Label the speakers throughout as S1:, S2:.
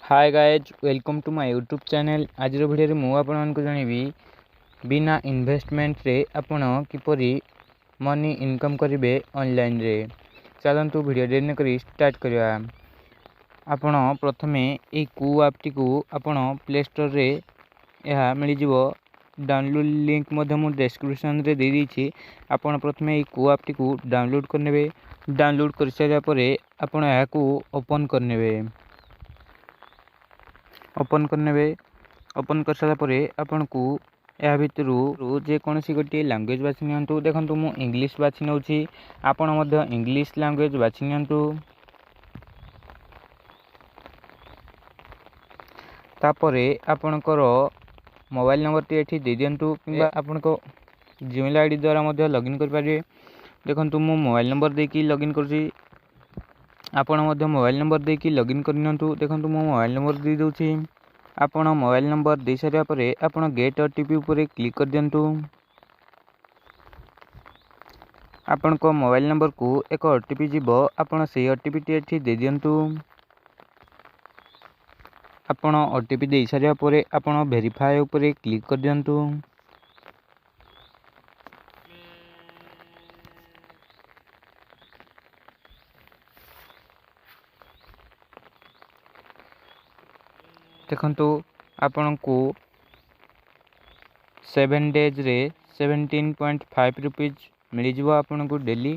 S1: Hi guys welcome to my YouTube channel. आज video में मुझे जनइबी बिना इन्वेस्टमेंट रे आपण किपरि मनी इनकम करेंगे ऑनलाइन रे। चलतु वीडियो डेरी करी स्टार्ट करवा। आपण प्रथमे ये कू ऐप टी को आपण प्ले स्टोर रे यह मिल जिवो। डाउनलोड लिंक मुझे डिस्क्रिप्शन रे दे देछि। आपण प्रथमे ये कू ऐप टी को डाउनलोड करने। डाउनलोड कर सारा परे आपण यह को ओपन करने। ओपन करने ओपन कर सारा परे आपन को या भितर जेकोसी गोटे लैंग्वेज बाछि नियंतु। देखंतु मु इंग्लिश बाछि नउछि, आपन मध्य इंग्लिश लैंग्वेज बाछि नियंतु। तापरे आपनकर मोबाइल नंबर टी एठी दे दियंतु किबा आपनको जीमेल आईडी द्वारा मध्य लॉगिन कर पारिबे। देखंतु मु मोबाइल नंबर देकी लॉगिन करछि, आपण मध्य मोबाइल नंबर देकी लॉगिन करनियंतु। देखंतु मु मोबाइल नंबर दे दोछि। आपण मोबाइल नंबर दे सारिया परे आपण गेट ओटीपी ऊपर क्लिक कर दियंतु। आपण को मोबाइल नंबर को एक ओटीपी जीवो, आपण से ओटीपी टी एठी दे दियंतु। आपण ओटीपी दे सारिया परे आपण वेरीफाई ऊपर क्लिक कर दियंतु। देखंतु आपण को 7 डेज रे 17.5 रुपीज मिल जिवो आपण को डेली।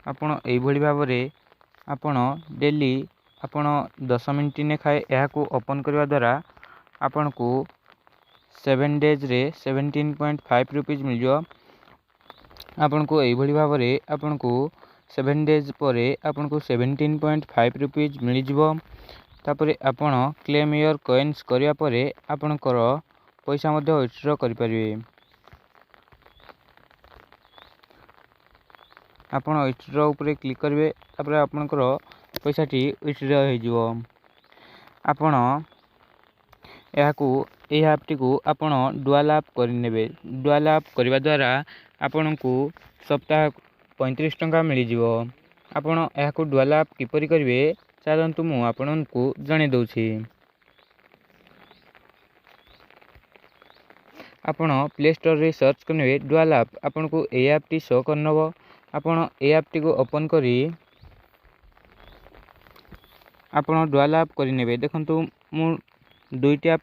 S1: आपण एई भली भाव रे आपण डेली आपण 10 मिनिट ने खाए यह को ओपन करने द्वारा आपण को 7 डेज रे 17.5 रुपीज मिल जिवो। आपण को एई भली भाव रे आपण को 7 डेज परे आपण को 17.5 रुपीज मिल जिवो। तापरे आपण क्लेम योर कॉइन्स करिया परे आपणकर पैसा मध्य विथड्रॉ करि परिबे। आपण विथड्रॉ ऊपर क्लिक करिवे, तापरे आपणकर पैसा टी विथड्रॉ हो जिवो। आपण एई ऐप टी को आपण डुअल ऐप करि नेबे। डुअल ऐप करबा द्वारा आपण को सप्ताह 35 टंका मिल जिवो। आपण एहा को डुअल ऐप किपरि करिवे चलतु मु आपन को जणे दउछि। आपण प्ले स्टोर रे सर्च करने डुअल ऐप, आपन को ए ऐप टी शो करनबो। आपण ए ऐप टी को ओपन करी आपण डुअल ऐप करि नेबे। देखंतु मु दुईटी ऐप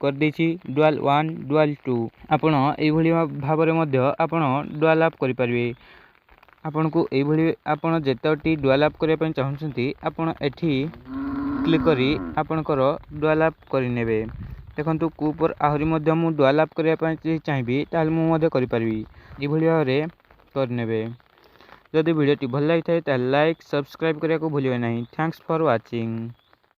S1: कर देछि, डुअल 1 डुअल 2। आपण एई भली भाव रे मध्य आपण डुअल ऐप करि परिबे। आपण को एई भली आपण जेतोटी डुअल ऐप करिया पय चाहउछंती आपण एठी क्लिक करी आपणकर डुअल ऐप करि नेबे। देखंतु को पर आहुरी मध्य मु डुअल ऐप करिया पय चाहिबी ताल मु मध्य करि परिबी। एई भली भाव रे कर नेबे। जदि वीडियो टी भल लागि थाए ताल लाइक सब्सक्राइब करिया को भूलिबे नाही। Thanks for watching.